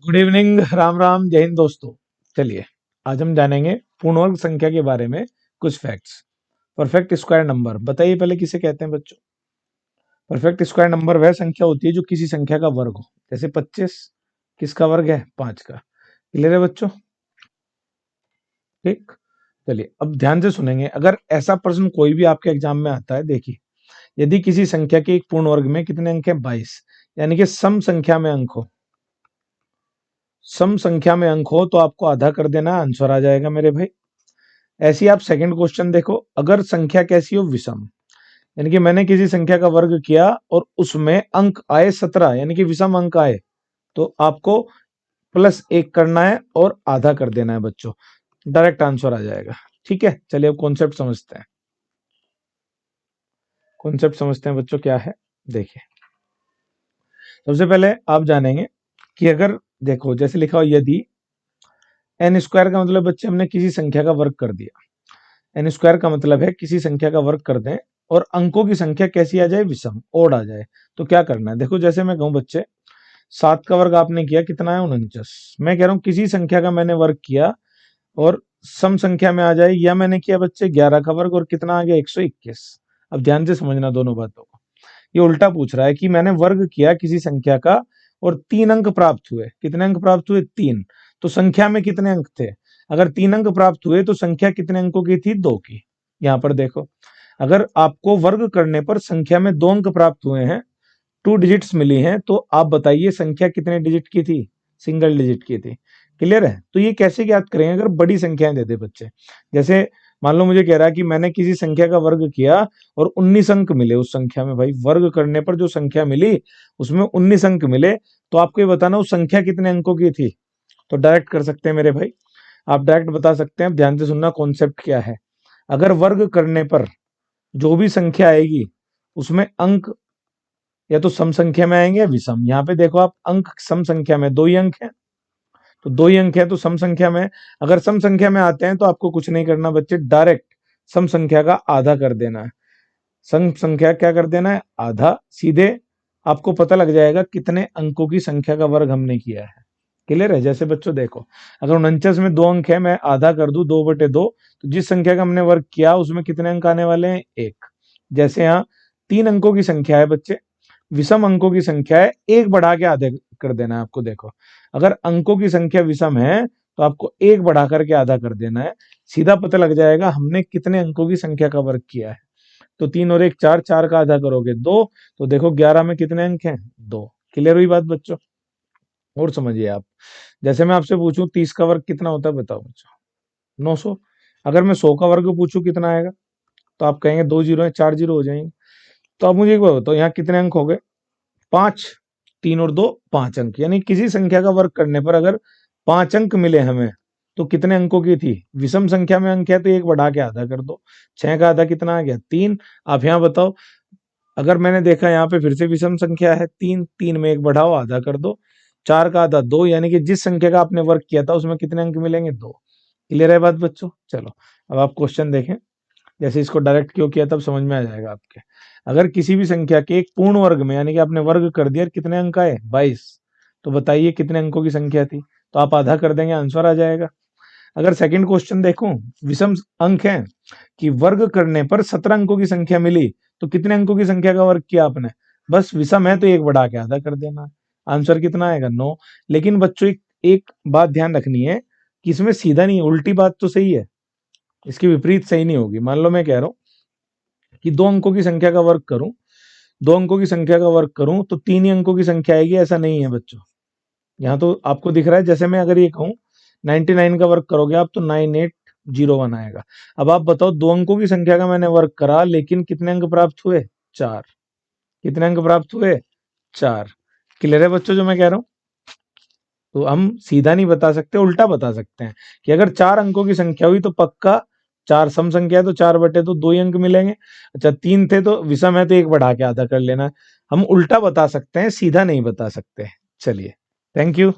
Good evening, Ram Ram, जय हिंद दोस्तों। चलिए आज हम जानेंगे पूर्ण वर्ग संख्या के बारे में कुछ फैक्ट्स। परफेक्ट स्क्वायर नंबर बताइए पहले किसे कहते हैं बच्चों। परफेक्ट स्क्वायर नंबर वह संख्या होती है जो किसी संख्या का वर्ग हो। जैसे 25 किसका वर्ग है? 5 का। क्लियर है बच्चों? ठीक। चलिए अब ध्यान से सुनेंगे। अगर ऐसा प्रश्न कोई भी आपके एग्जाम में आता है, देखिए यदि किसी संख्या के एक पूर्ण वर्ग में कितने अंक हैं? 22, यानी कि सम संख्या में अंक हो। सम संख्या में अंक हो तो आपको आधा कर देना, आंसर आ जाएगा मेरे भाई। ऐसे ही आप सेकंड क्वेश्चन देखो। अगर संख्या कैसी हो? विषम, यानी कि मैंने किसी संख्या का वर्ग किया और उसमें अंक आए 17, यानी कि विषम अंक आए, तो आपको +1 करना है और आधा कर देना है बच्चों। डायरेक्ट आंसर आ जाएगा। ठीक है, चलिए अब कॉन्सेप्ट समझते हैं। कॉन्सेप्ट समझते हैं बच्चों, क्या है देखिए। सबसे पहले आप जानेंगे कि अगर देखो जैसे लिखा हो, यदि n स्क्वायर का मतलब बच्चे हमने किसी संख्या का वर्ग कर दिया। एन स्क्वायर का मतलब है किसी संख्या का वर्ग कर दें और अंकों की संख्या कैसी आ जाए? विषम, ओड आ जाए। तो क्या करना है? देखो जैसे मैं कहूं बच्चे 7 का वर्ग आपने किया, कितना है? 49। मैं कह रहा हूं किसी संख्या का मैंने वर्ग किया और सम संख्या में आ जाए, या मैंने किया बच्चे 11 का वर्ग और कितना आ गया? 121। अब ध्यान से समझना दोनों बातों को। ये उल्टा पूछ रहा है कि मैंने वर्ग किया किसी संख्या का और 3 अंक प्राप्त हुए। कितने अंक प्राप्त हुए? 3। तो संख्या में कितने अंक थे? अगर 3 अंक प्राप्त हुए तो संख्या कितने अंकों की थी? 2 की। यहां पर देखो, अगर आपको वर्ग करने पर संख्या में 2 अंक प्राप्त हुए हैं, 2 डिजिट्स मिली हैं, तो आप बताइए संख्या कितने डिजिट की थी? सिंगल डिजिट की थी। क्लियर है? तो ये कैसे ज्ञात करेंगे? अगर बड़ी संख्याएं दे दे बच्चे, जैसे मान लो मुझे कह रहा है कि मैंने किसी संख्या का वर्ग किया और 19 अंक मिले उस संख्या में। भाई वर्ग करने पर जो संख्या मिली उसमें 19 अंक मिले, तो आपको ये बताना उस संख्या कितने अंकों की थी। तो डायरेक्ट कर सकते हैं मेरे भाई, आप डायरेक्ट बता सकते हैं। ध्यान से सुनना कॉन्सेप्ट क्या है। अगर वर्ग करने पर जो भी संख्या आएगी उसमें अंक या तो सम संख्या में आएंगे या विषम। यहाँ पे देखो आप, अंक सम संख्या में 2 ही अंक है, तो 2 ही अंक है तो सम संख्या में। अगर सम संख्या में आते हैं तो आपको कुछ नहीं करना बच्चे, डायरेक्ट सम संख्या का आधा कर देना है। सम संख्या क्या कर देना है? आधा। सीधे आपको पता लग जाएगा कितने अंकों की संख्या का वर्ग हमने किया है। क्लियर है? जैसे बच्चों देखो, अगर 49 में 2 अंक है, मैं आधा कर दूं 2/2, तो जिस संख्या का हमने वर्ग किया उसमें कितने अंक आने वाले हैं? 1। जैसे यहाँ 3 अंकों की संख्या है बच्चे, विषम अंकों की संख्या है, 1 बढ़ा के आधे कर देना है आपको। देखो अगर अंकों की संख्या विषम है तो आपको 1 बढ़ा करके आधा कर देना है। सीधा पता लग जाएगा हमने कितने अंकों की संख्या का वर्ग किया है। तो 3 और 1 4, 4 का आधा करोगे 2, तो देखो 11 में कितने अंक हैं? 2। क्लियर हुई बात बच्चों? और समझिए आप, जैसे मैं आपसे पूछूं 30 का वर्ग कितना होता है? बताओ बच्चों। 900। अगर मैं 100 का वर्ग पूछूं कितना आएगा? तो आप कहेंगे 2 जीरो है, 4 जीरो हो जाएंगे। तो आप मुझे एक बात बताओ, यहाँ कितने अंक हो गए? 5। 3 और 2 5 अंक। यानी किसी संख्या का वर्ग करने पर अगर 5 अंक मिले हमें, तो कितने अंकों की थी? विषम संख्या में अंक है तो 1 बढ़ा के आधा कर दो। 6 का आधा कितना आ गया? 3। आप यहाँ बताओ, अगर मैंने देखा यहाँ पे फिर से विषम संख्या है 3, 3 में 1 बढ़ाओ, आधा कर दो। 4 का आधा 2, यानी कि जिस संख्या का आपने वर्ग किया था उसमें कितने अंक मिलेंगे? 2। क्लियर है बात बच्चों? चलो अब आप क्वेश्चन देखें। जैसे इसको डायरेक्ट क्यों किया तब समझ में आ जाएगा आपके। अगर किसी भी संख्या के एक पूर्ण वर्ग में, यानी कि आपने वर्ग कर दिया, कितने अंक आए? 22। तो बताइए कितने अंकों की संख्या थी? तो आप आधा कर देंगे, आंसर आ जाएगा। अगर सेकंड क्वेश्चन देखूं, विषम अंक है कि वर्ग करने पर 17 अंकों की संख्या मिली, तो कितने अंकों की संख्या का वर्ग किया आपने? बस विषम है तो 1 बढ़ा के आधा कर देना। आंसर कितना आएगा? 9। लेकिन बच्चों एक बात ध्यान रखनी है कि इसमें सीधा नहीं, उल्टी बात तो सही है, इसकी विपरीत सही नहीं होगी। मान लो मैं कह रहा हूं कि 2 अंकों की संख्या का वर्ग करूं, 2 अंकों की संख्या का वर्ग करूं तो 3 ही अंकों की संख्या आएगी, ऐसा नहीं है बच्चों। यहाँ तो आपको दिख रहा है, जैसे मैं अगर ये कहूं 99 का वर्ग करोगे आप तो 9801 आएगा। अब आप बताओ 2 अंकों की संख्या का मैंने वर्ग करा, लेकिन कितने अंक प्राप्त हुए? 4। कितने अंक प्राप्त हुए? 4। क्लियर है बच्चों जो मैं कह रहा हूं? तो हम सीधा नहीं बता सकते, उल्टा बता सकते हैं कि अगर 4 अंकों की संख्या हुई तो पक्का 4 सम संख्या है तो 4/2 2 ही अंक मिलेंगे। अच्छा 3 थे तो विषम है तो 1 बढ़ा के आधा कर लेना। हम उल्टा बता सकते हैं, सीधा नहीं बता सकते। चलिए, थैंक यू।